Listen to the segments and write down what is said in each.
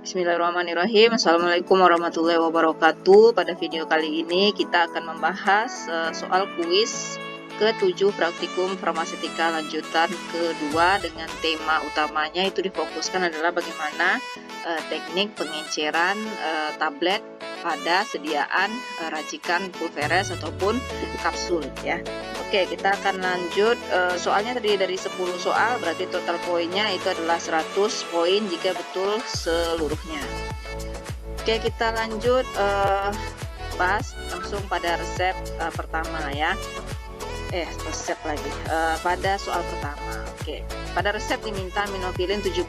Bismillahirrahmanirrahim. Assalamualaikum warahmatullahi wabarakatuh. Pada video kali ini kita akan membahas soal kuis ke-7 praktikum farmaseutika lanjutan kedua dengan tema utamanya itu difokuskan adalah bagaimana teknik pengenceran tablet pada sediaan racikan pulveres ataupun kapsul ya. Oke, kita akan lanjut. Soalnya tadi dari 10 soal, berarti total poinnya itu adalah 100 poin jika betul seluruhnya. Oke, kita lanjut bahas langsung pada resep pertama ya. Resep lagi. Pada soal pertama. Oke, pada resep diminta minofilin 70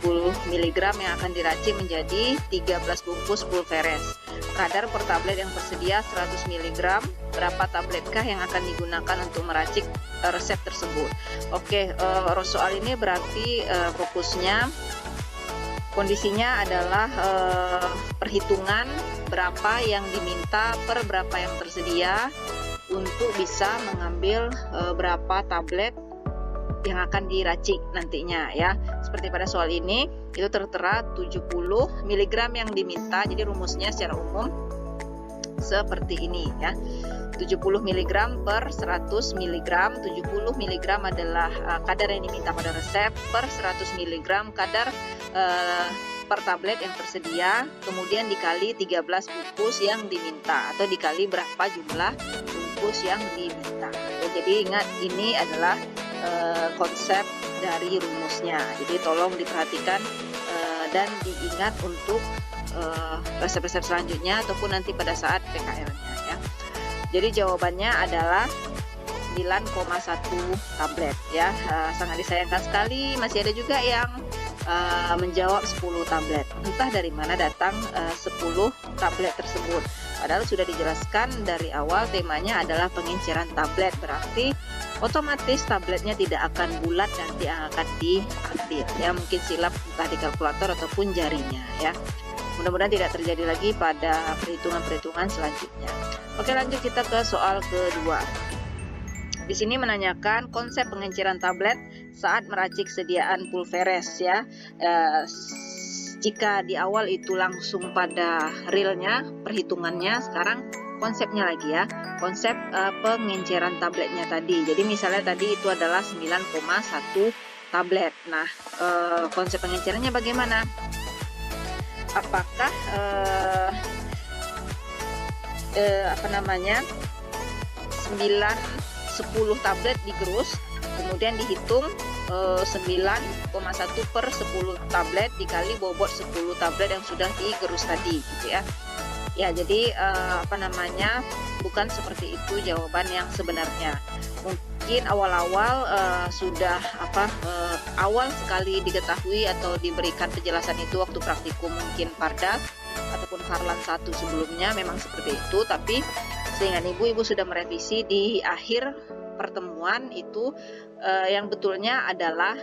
mg yang akan diracik menjadi 13 bungkus pulveres. Kadar per tablet yang tersedia 100 mg. Berapa tabletkah yang akan digunakan untuk meracik resep tersebut? Oke, soal ini berarti fokusnya kondisinya adalah perhitungan berapa yang diminta per berapa yang tersedia untuk bisa mengambil berapa tablet yang akan diracik nantinya ya. Seperti pada soal ini itu tertera 70 mg yang diminta. Jadi rumusnya secara umum seperti ini ya. 70 mg per 100 mg. 70 mg adalah kadar yang diminta pada resep, per 100 mg kadar per tablet yang tersedia, kemudian dikali 13 bungkus yang diminta atau dikali berapa jumlah bungkus yang diminta. Jadi ingat, ini adalah konsep dari rumusnya. Jadi tolong diperhatikan dan diingat untuk resep-resep selanjutnya ataupun nanti pada saat PKL-nya ya. Jadi jawabannya adalah 9,1 tablet ya. Sangat disayangkan sekali masih ada juga yang menjawab 10 tablet. Entah dari mana datang 10 tablet tersebut. Padahal sudah dijelaskan dari awal temanya adalah pengenceran tablet. Berarti otomatis tabletnya tidak akan bulat nanti yang akan diambil ya. Mungkin silap entah di kalkulator ataupun jarinya ya. Mudah-mudahan tidak terjadi lagi pada perhitungan-perhitungan selanjutnya. Oke, lanjut kita ke soal kedua. Di sini menanyakan konsep pengenceran tablet saat meracik sediaan pulveres ya. Jika di awal itu langsung pada realnya perhitungannya, sekarang konsepnya lagi ya. Konsep pengenceran tabletnya tadi. Jadi misalnya tadi itu adalah 9,1 tablet. Nah, konsep pengencerannya bagaimana? Apakah 10 tablet digerus, kemudian dihitung 9,1 per 10 tablet dikali bobot 10 tablet yang sudah digerus tadi gitu ya. Ya, jadi bukan seperti itu jawaban yang sebenarnya. Mungkin awal-awal sudah awal sekali diketahui atau diberikan penjelasan itu waktu praktikum mungkin Pardas ataupun Farlan 1 sebelumnya memang seperti itu, tapi sehingga ibu sudah merevisi di akhir pertemuan itu yang betulnya adalah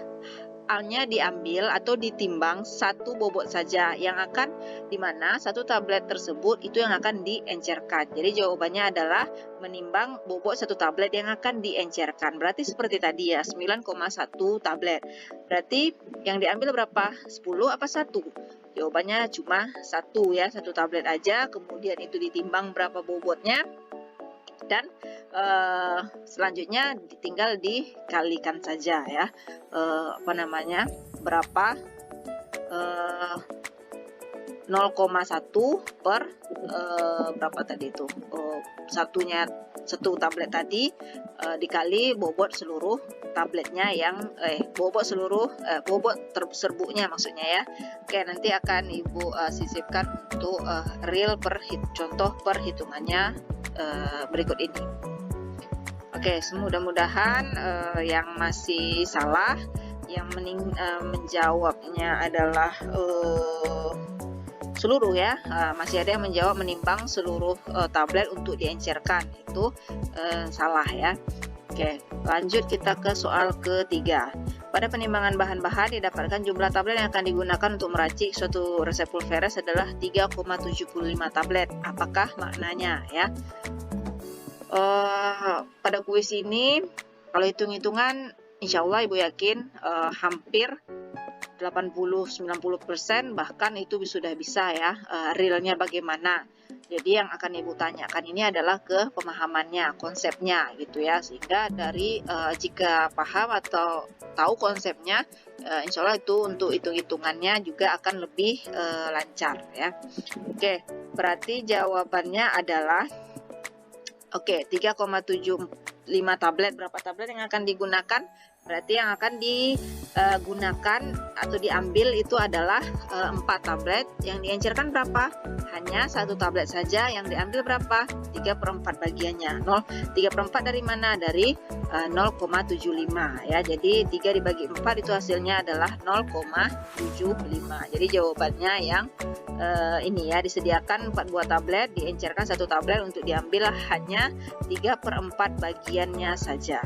A-nya diambil atau ditimbang satu bobot saja yang akan dimana satu tablet tersebut itu yang akan diencerkan. Jadi jawabannya adalah menimbang bobot satu tablet yang akan diencerkan. Berarti seperti tadi ya, 9,1 tablet. Berarti yang diambil berapa? 10 apa 1? Jawabannya cuma 1 ya, 1 tablet aja. Kemudian itu ditimbang berapa bobotnya. Dan selanjutnya tinggal dikalikan saja ya, berapa 0,1 per berapa tadi itu, satu tablet tadi dikali bobot seluruh tabletnya yang bobot serbuknya maksudnya ya. Oke, nanti akan ibu sisipkan untuk real contoh perhitungannya berikut ini. Oke, mudah-mudahan yang masih salah, yang menjawabnya adalah seluruh ya, masih ada yang menjawab menimbang seluruh tablet untuk diencerkan, itu salah ya. Oke, lanjut kita ke soal ketiga. Pada penimbangan bahan-bahan didapatkan jumlah tablet yang akan digunakan untuk meracik suatu resep pulveres adalah 3,75 tablet. Apakah maknanya ya? Pada kuis ini kalau hitung-hitungan insya Allah ibu yakin hampir 80-90%, bahkan itu sudah bisa ya. Realnya bagaimana. Jadi yang akan Ibu tanyakan ini adalah ke pemahamannya, konsepnya gitu ya. Sehingga dari jika paham atau tahu konsepnya, insya Allah itu untuk hitung-hitungannya juga akan lebih lancar ya. Oke, berarti jawabannya adalah 3,75 tablet. Berapa tablet yang akan digunakan? Berarti yang akan digunakan atau diambil itu adalah 4 tablet. Yang diencerkan berapa? Hanya 1 tablet saja. Yang diambil berapa? 3/4 bagiannya. 3/4 dari mana? Dari 0,75 ya. Jadi 3 dibagi 4 itu hasilnya adalah 0,75. Jadi jawabannya yang ini ya, disediakan 4 buah tablet, diencerkan 1 tablet untuk diambil hanya 3/4 bagiannya saja.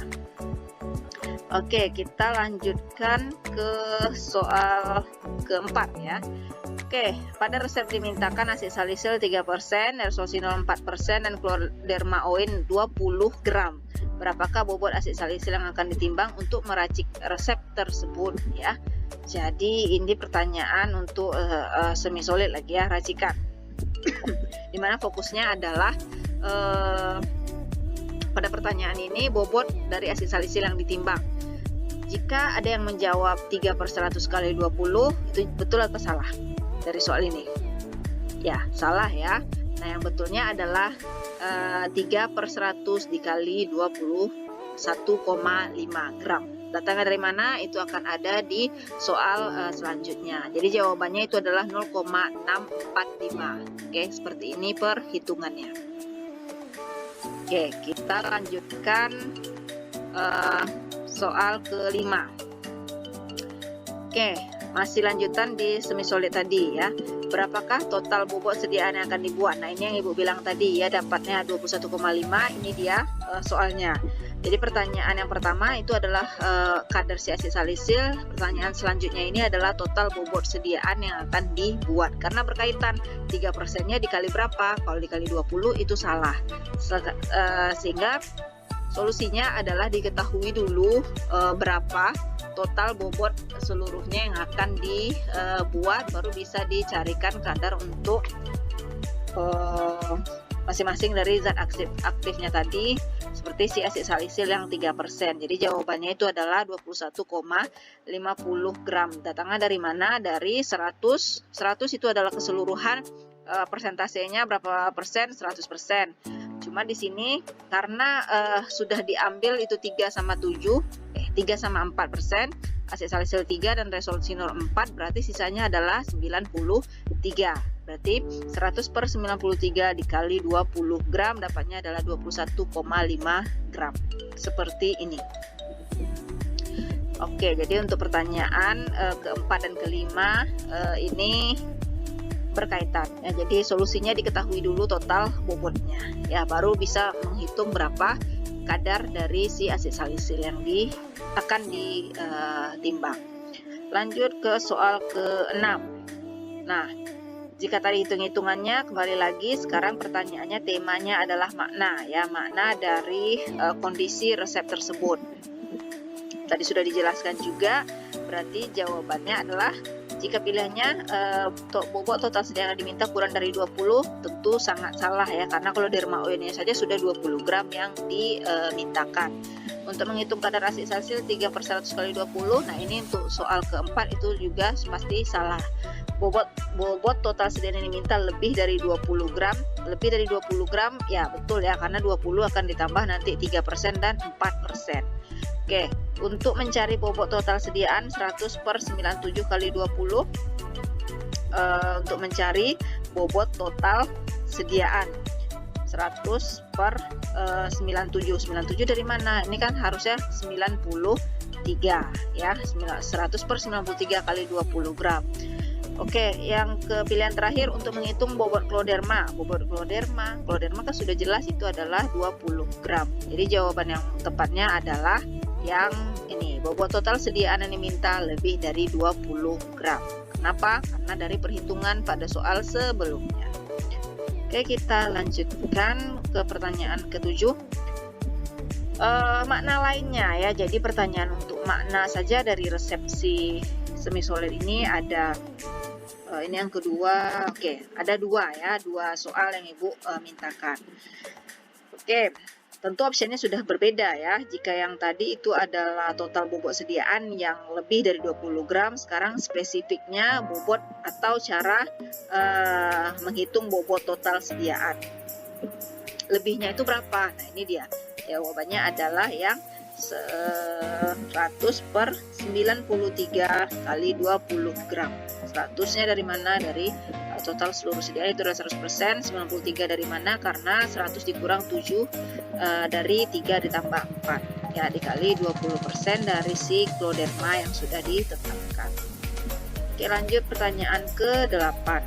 Oke, kita lanjutkan ke soal keempat ya. Oke, pada resep dimintakan asid salisil 3%, erythrosinol 4%, dan chlordermaoin 20 gram. Berapakah bobot asid salisil yang akan ditimbang untuk meracik resep tersebut ya? Jadi ini pertanyaan untuk semi solid lagi ya, racikan. Dimana fokusnya adalah pada pertanyaan ini bobot dari asid salisil yang ditimbang. Jika ada yang menjawab 3/100 kali 20, itu betul atau salah dari soal ini? Ya, salah ya. Nah, yang betulnya adalah 3/100 dikali 21,5 gram. Datangnya dari mana? Itu akan ada di soal selanjutnya. Jadi jawabannya itu adalah 0,645. Oke, seperti ini perhitungannya. Oke, kita lanjutkan soal kelima. Oke, masih lanjutan di semi solid tadi ya. Berapakah total bobot sediaan yang akan dibuat? Nah, ini yang Ibu bilang tadi ya, dapatnya 21,5. Ini dia soalnya. Jadi pertanyaan yang pertama itu adalah kadar si asid salisil. Pertanyaan selanjutnya ini adalah total bobot sediaan yang akan dibuat. Karena berkaitan 3%-nya dikali berapa? Kalau dikali 20 itu salah. Sehingga solusinya adalah diketahui dulu berapa total bobot seluruhnya yang akan dibuat, baru bisa dicarikan kadar untuk masing-masing dari zat aktifnya tadi, seperti si asid salisil yang 3%. Jadi jawabannya itu adalah 21,50 gram. Datangnya dari mana? Dari 100. 100 itu adalah keseluruhan, persentasenya berapa persen? 100%. Cuma di sini karena sudah diambil itu 3/4%, asid salisil 3 dan erythrosinol 4, berarti sisanya adalah 93. Berarti 100/93 dikali 20 gram dapatnya adalah 21,5 gram. Seperti ini. Oke, jadi untuk pertanyaan keempat dan kelima ini berkaitan ya. Jadi solusinya diketahui dulu total bobotnya ya, baru bisa menghitung berapa kadar dari si asid salisil yang akan ditimbang. Lanjut ke soal ke-6. Nah, jika tadi hitung-hitungannya, kembali lagi sekarang pertanyaannya, temanya adalah makna ya, makna dari kondisi resep tersebut. Tadi sudah dijelaskan juga, berarti jawabannya adalah jika pilihannya bobot total sediaan yang diminta kurang dari 20, tentu sangat salah ya, karena kalau dermaoinnya saja sudah 20 gram yang dimintakan. Untuk menghitung kadar asid salisil 3/100 kali 20, nah ini untuk soal keempat itu juga pasti salah. Bobot total sediaan yang diminta lebih dari 20 gram. Lebih dari 20 gram, ya betul ya, karena 20 akan ditambah nanti 3% dan 4%. Oke, untuk mencari bobot total sediaan 100/97 kali 20, untuk mencari bobot total sediaan 100/97. 97 dari mana? Ini kan harusnya 93 ya, 100/93 kali 20 gram. Oke, yang ke pilihan terakhir untuk menghitung bobot kloderma. Bobot kloderma kan sudah jelas itu adalah 20 gram. Jadi jawaban yang tepatnya adalah yang ini, bobot total sediaan yang diminta lebih dari 20 gram. Kenapa? Karena dari perhitungan pada soal sebelumnya. Oke, kita lanjutkan ke pertanyaan ke-7. Makna lainnya ya, jadi pertanyaan untuk makna saja dari resepsi semi solid ini ada ini yang kedua. Oke, ada dua soal yang Ibu mintakan. Oke, tentu opsinya sudah berbeda ya. Jika yang tadi itu adalah total bobot sediaan yang lebih dari 20 gram, sekarang spesifiknya bobot atau cara menghitung bobot total sediaan. Lebihnya itu berapa? Nah, ini dia. Jawabannya adalah yang 100 per 93 kali 20 gram. 100-nya dari mana? Dari total seluruh sediaan itu adalah 100%. 93 dari mana? Karena 100 dikurang 7 dari 3 ditambah 4 ya, dikali 20% dari si skleroderma yang sudah ditetapkan. Oke, lanjut pertanyaan ke-8.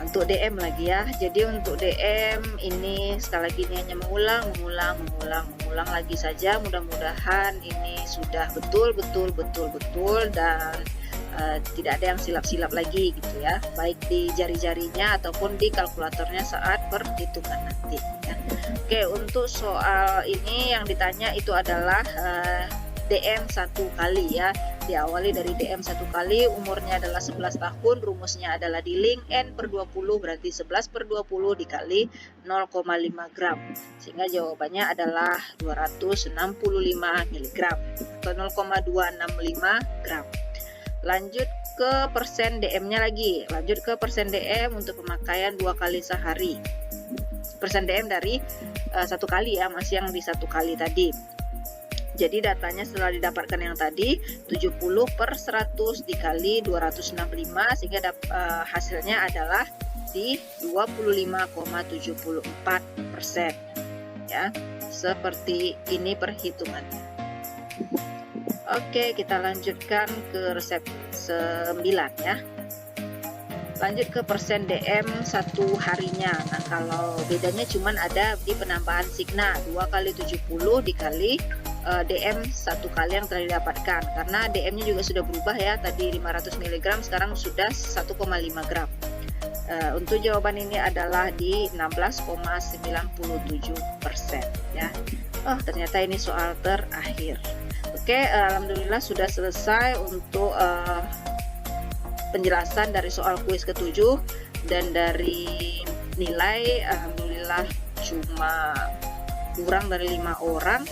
Untuk DM lagi ya. Jadi untuk DM ini sekali lagi ini hanya mengulang lagi saja. Mudah-mudahan ini sudah betul dan tidak ada yang silap-silap lagi gitu ya, baik di jari-jarinya ataupun di kalkulatornya saat perhitungan nanti ya. Oke, untuk soal ini yang ditanya itu adalah DM 1 kali ya, diawali dari DM 1 kali, umurnya adalah 11 tahun, rumusnya adalah dealing N per 20 berarti 11 per 20 dikali 0,5 gram, sehingga jawabannya adalah 265 mg atau 0,265 gram. Lanjut ke persen DM-nya lagi, lanjut ke persen DM untuk pemakaian 2 kali sehari. Persen DM dari 1 kali ya, masih yang di 1 kali tadi. Jadi datanya setelah didapatkan yang tadi 70 per 100 dikali 265 sehingga hasilnya adalah di 25,74% ya. Seperti ini perhitungannya. Oke, kita lanjutkan ke resep 9 ya. Lanjut ke persen DM 1 harinya. Nah, kalau bedanya cuman ada di penambahan signa 2 kali 70 dikali DM 1 kali yang telah didapatkan, karena DM-nya juga sudah berubah ya, tadi 500 mg sekarang sudah 1,5 gram. Untuk jawaban ini adalah di 16,97% ya. Oh, ternyata ini soal terakhir. Oke, alhamdulillah sudah selesai untuk penjelasan dari soal kuis ke-7, dan dari nilai alhamdulillah cuma kurang dari 5 orang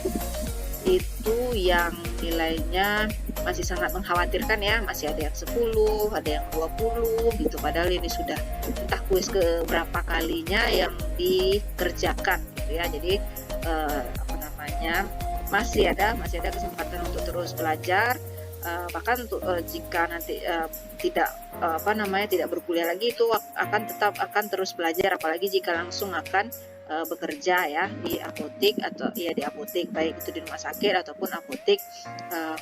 itu yang nilainya masih sangat mengkhawatirkan ya, masih ada yang 10, ada yang 20 gitu, padahal ini sudah entah kuis ke berapa kalinya yang dikerjakan gitu ya. Jadi masih ada kesempatan untuk terus belajar, bahkan untuk jika nanti tidak berkuliah lagi itu akan terus belajar, apalagi jika langsung akan bekerja ya di apotek atau ya di apotek, baik itu di rumah sakit ataupun apotek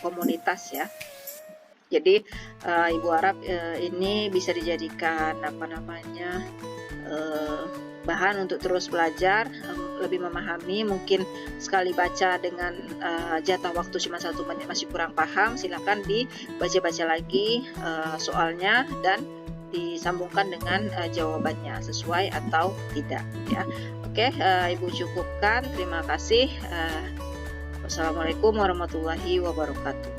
komunitas ya. Jadi Ibu harap ini bisa dijadikan bahan untuk terus belajar, lebih memahami. Mungkin sekali baca dengan jatah waktu cuma 1 menit masih kurang paham, silakan dibaca-baca lagi soalnya dan disambungkan dengan jawabannya sesuai atau tidak ya. Oke, Ibu cukupkan. Terima kasih. Wassalamualaikum warahmatullahi wabarakatuh.